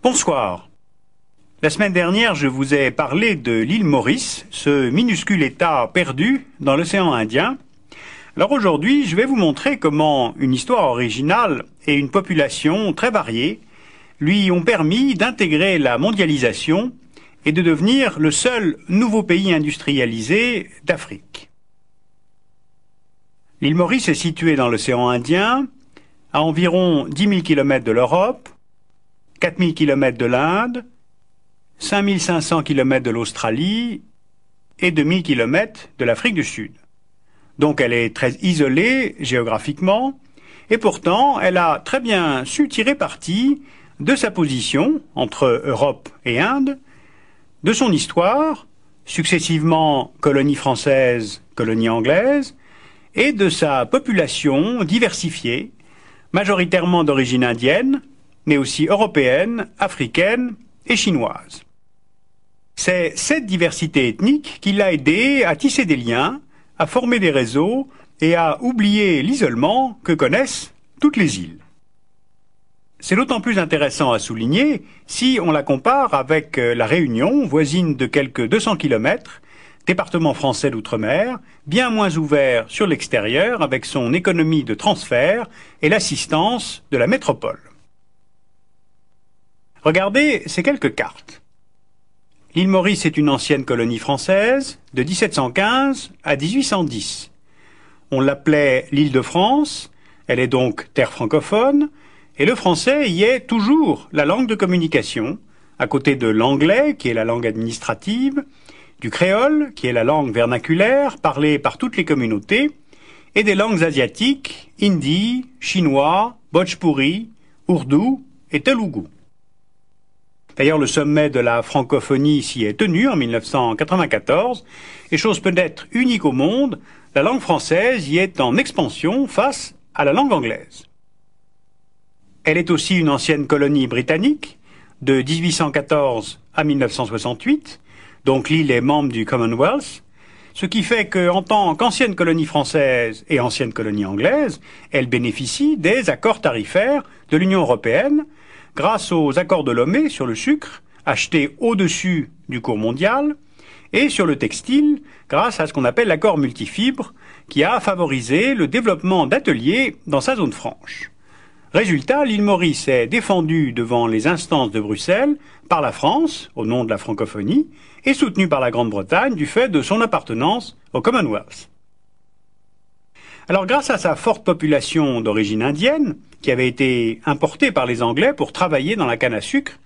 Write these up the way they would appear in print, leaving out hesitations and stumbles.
Bonsoir. La semaine dernière, je vous ai parlé de l'île Maurice, ce minuscule État perdu dans l'océan Indien. Alors aujourd'hui, je vais vous montrer comment une histoire originale et une population très variée lui ont permis d'intégrer la mondialisation et de devenir le seul nouveau pays industrialisé d'Afrique. L'île Maurice est située dans l'océan Indien, à environ 10 000 km de l'Europe, 4 000 km de l'Inde, 5 500 km de l'Australie et 2 000 km de l'Afrique du Sud. Donc elle est très isolée géographiquement, et pourtant elle a très bien su tirer parti de sa position entre Europe et Inde, de son histoire, successivement colonie française, colonie anglaise, et de sa population diversifiée, majoritairement d'origine indienne, mais aussi européenne, africaine et chinoise. C'est cette diversité ethnique qui l'a aidé à tisser des liens, à former des réseaux et à oublier l'isolement que connaissent toutes les îles. C'est d'autant plus intéressant à souligner si on la compare avec la Réunion, voisine de quelques 200 km, département français d'outre-mer, bien moins ouvert sur l'extérieur avec son économie de transfert et l'assistance de la métropole. Regardez ces quelques cartes. L'île Maurice est une ancienne colonie française de 1715 à 1810. On l'appelait l'île de France, elle est donc terre francophone, et le français y est toujours la langue de communication, à côté de l'anglais, qui est la langue administrative, du créole, qui est la langue vernaculaire, parlée par toutes les communautés, et des langues asiatiques, hindi, chinois, bhojpuri, ourdou et telougou. D'ailleurs, le sommet de la francophonie s'y est tenu en 1994, et chose peut-être unique au monde, la langue française y est en expansion face à la langue anglaise. Elle est aussi une ancienne colonie britannique, de 1814 à 1968, donc l'île est membre du Commonwealth, ce qui fait qu'en tant qu'ancienne colonie française et ancienne colonie anglaise, elle bénéficie des accords tarifaires de l'Union européenne, grâce aux accords de Lomé sur le sucre, achetés au-dessus du cours mondial, et sur le textile, grâce à ce qu'on appelle l'accord multifibres, qui a favorisé le développement d'ateliers dans sa zone franche. Résultat, l'île Maurice est défendue devant les instances de Bruxelles par la France, au nom de la francophonie, et soutenue par la Grande-Bretagne du fait de son appartenance au Commonwealth. Alors, grâce à sa forte population d'origine indienne, qui avait été importée par les Anglais pour travailler dans la canne à sucre,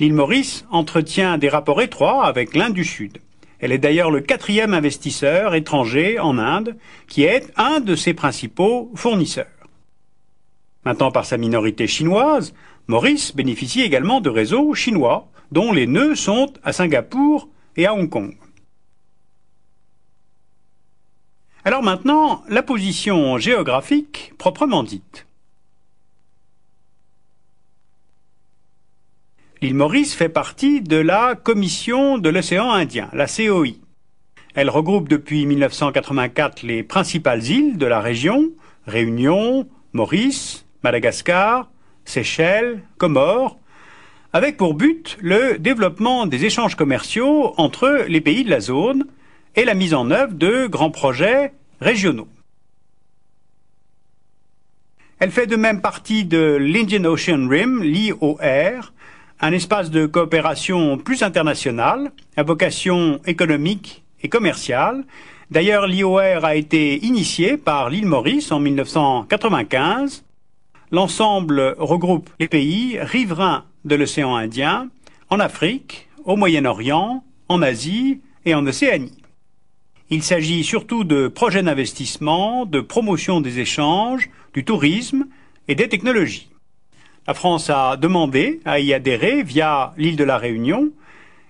l'île Maurice entretient des rapports étroits avec l'Inde du Sud. Elle est d'ailleurs le 4e investisseur étranger en Inde, qui est un de ses principaux fournisseurs. Maintenant, par sa minorité chinoise, Maurice bénéficie également de réseaux chinois, dont les nœuds sont à Singapour et à Hong Kong. Alors maintenant, la position géographique proprement dite. L'île Maurice fait partie de la Commission de l'océan Indien, la COI. Elle regroupe depuis 1984 les principales îles de la région, Réunion, Maurice, Madagascar, Seychelles, Comores, avec pour but le développement des échanges commerciaux entre les pays de la zone et la mise en œuvre de grands projets régionaux. Elle fait de même partie de l'Indian Ocean Rim, l'IOR, un espace de coopération plus international, à vocation économique et commerciale. D'ailleurs, l'IOR a été initié par l'île Maurice en 1995. L'ensemble regroupe les pays riverains de l'océan Indien, en Afrique, au Moyen-Orient, en Asie et en Océanie. Il s'agit surtout de projets d'investissement, de promotion des échanges, du tourisme et des technologies. La France a demandé à y adhérer via l'île de la Réunion,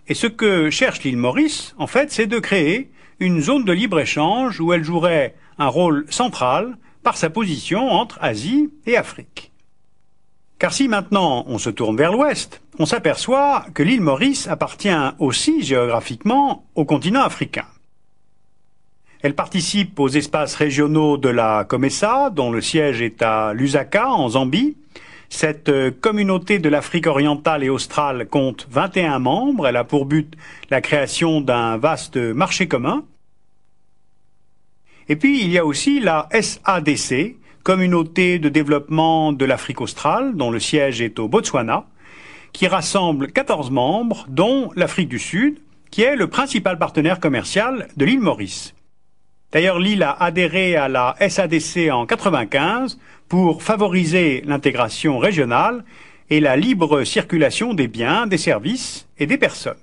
et ce que cherche l'île Maurice, en fait, c'est de créer une zone de libre-échange où elle jouerait un rôle central par sa position entre Asie et Afrique. Car si maintenant on se tourne vers l'ouest, on s'aperçoit que l'île Maurice appartient aussi géographiquement au continent africain. Elle participe aux espaces régionaux de la COMESA, dont le siège est à Lusaka, en Zambie. Cette communauté de l'Afrique orientale et australe compte 21 membres. Elle a pour but la création d'un vaste marché commun. Et puis, il y a aussi la SADC, Communauté de développement de l'Afrique australe, dont le siège est au Botswana, qui rassemble 14 membres, dont l'Afrique du Sud, qui est le principal partenaire commercial de l'île Maurice. D'ailleurs, l'île a adhéré à la SADC en 1995 pour favoriser l'intégration régionale et la libre circulation des biens, des services et des personnes.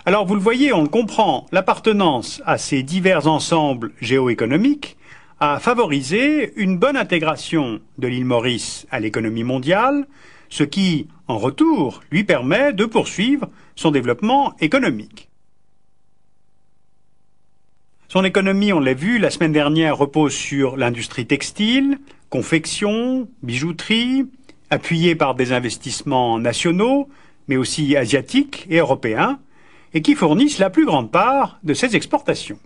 Alors, vous le voyez, on le comprend, l'appartenance à ces divers ensembles géoéconomiques a favorisé une bonne intégration de l'île Maurice à l'économie mondiale, ce qui, en retour, lui permet de poursuivre son développement économique. Son économie, on l'a vu la semaine dernière, repose sur l'industrie textile, confection, bijouterie, appuyée par des investissements nationaux, mais aussi asiatiques et européens, et qui fournissent la plus grande part de ses exportations.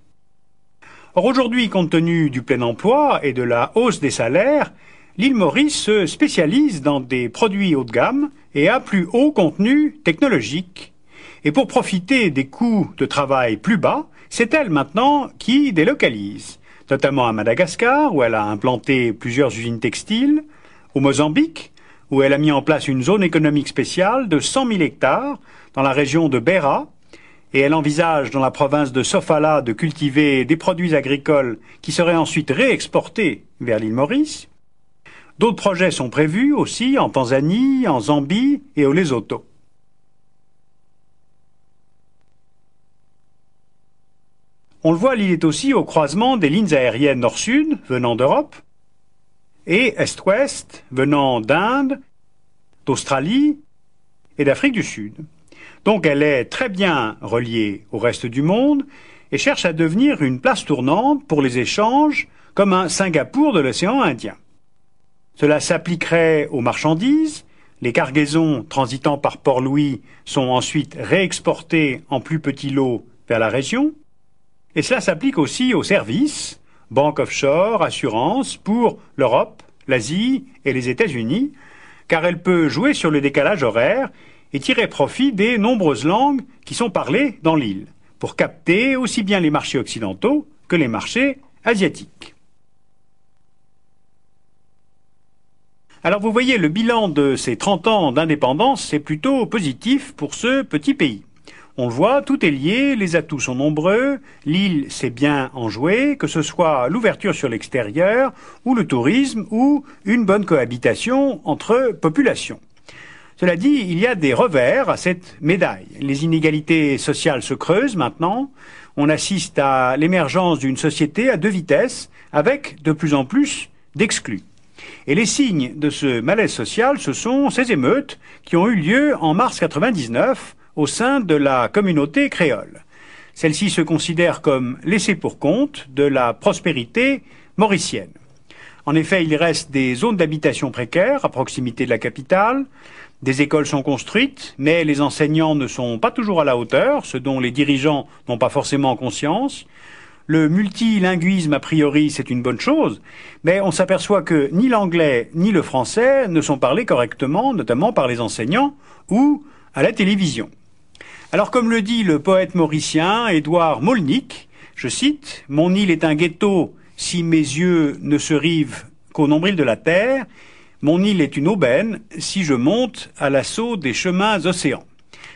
Or aujourd'hui, compte tenu du plein emploi et de la hausse des salaires, l'île Maurice se spécialise dans des produits haut de gamme et à plus haut contenu technologique. Et pour profiter des coûts de travail plus bas, c'est elle maintenant qui délocalise, notamment à Madagascar, où elle a implanté plusieurs usines textiles, au Mozambique, où elle a mis en place une zone économique spéciale de 100 000 hectares dans la région de Beira, et elle envisage dans la province de Sofala de cultiver des produits agricoles qui seraient ensuite réexportés vers l'île Maurice. D'autres projets sont prévus aussi en Tanzanie, en Zambie et au Lesotho. On le voit, l'île est aussi au croisement des lignes aériennes nord-sud venant d'Europe et est-ouest venant d'Inde, d'Australie et d'Afrique du Sud. Donc elle est très bien reliée au reste du monde et cherche à devenir une place tournante pour les échanges comme un Singapour de l'océan Indien. Cela s'appliquerait aux marchandises. Les cargaisons transitant par Port-Louis sont ensuite réexportées en plus petits lots vers la région. Et cela s'applique aussi aux services, banques offshore, assurances, pour l'Europe, l'Asie et les États-Unis, car elle peut jouer sur le décalage horaire et tirer profit des nombreuses langues qui sont parlées dans l'île, pour capter aussi bien les marchés occidentaux que les marchés asiatiques. Alors vous voyez, le bilan de ces 30 ans d'indépendance est plutôt positif pour ce petit pays. On le voit, tout est lié, les atouts sont nombreux, l'île sait bien en jouer, que ce soit l'ouverture sur l'extérieur, ou le tourisme, ou une bonne cohabitation entre populations. Cela dit, il y a des revers à cette médaille. Les inégalités sociales se creusent maintenant, on assiste à l'émergence d'une société à deux vitesses, avec de plus en plus d'exclus. Et les signes de ce malaise social, ce sont ces émeutes qui ont eu lieu en mars 1999, au sein de la communauté créole. Celle-ci se considère comme laissée pour compte de la prospérité mauricienne. En effet, il reste des zones d'habitation précaires à proximité de la capitale, des écoles sont construites, mais les enseignants ne sont pas toujours à la hauteur, ce dont les dirigeants n'ont pas forcément conscience. Le multilinguisme, a priori, c'est une bonne chose, mais on s'aperçoit que ni l'anglais ni le français ne sont parlés correctement, notamment par les enseignants ou à la télévision. Alors comme le dit le poète mauricien Édouard Molnick, je cite « Mon île est un ghetto si mes yeux ne se rivent qu'au nombril de la terre. Mon île est une aubaine si je monte à l'assaut des chemins océans. »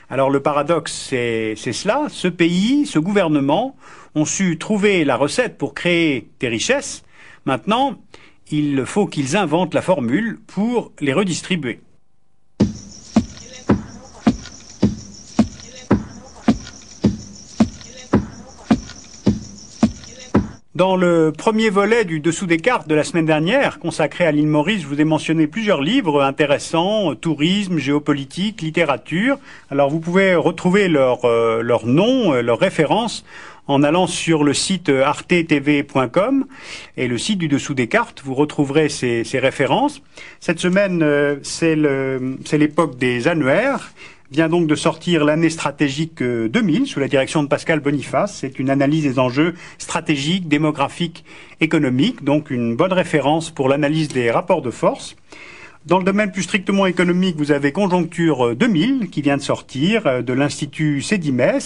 Alors le paradoxe, c'est cela. Ce pays, ce gouvernement ont su trouver la recette pour créer des richesses. Maintenant, il faut qu'ils inventent la formule pour les redistribuer. Dans le premier volet du Dessous des cartes de la semaine dernière, consacré à l'île Maurice, je vous ai mentionné plusieurs livres intéressants, tourisme, géopolitique, littérature. Alors vous pouvez retrouver leur nom, leurs références en allant sur le site artetv.com et le site du Dessous des cartes, vous retrouverez ces références. Cette semaine, c'est l'époque des annuaires. vient donc de sortir l'année stratégique 2000 sous la direction de Pascal Boniface. C'est une analyse des enjeux stratégiques, démographiques, économiques, donc une bonne référence pour l'analyse des rapports de force. Dans le domaine plus strictement économique, vous avez Conjoncture 2000 qui vient de sortir de l'Institut Cédimes.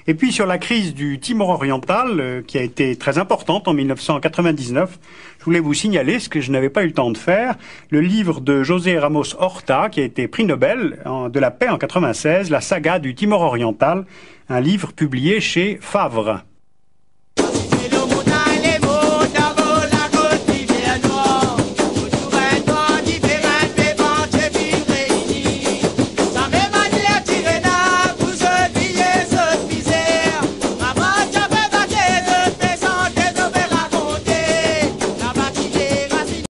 Et puis sur la crise du Timor oriental, qui a été très importante en 1999, je voulais vous signaler, ce que je n'avais pas eu le temps de faire, le livre de José Ramos Horta, qui a été prix Nobel de la paix en 1996, La saga du Timor oriental, un livre publié chez Favre.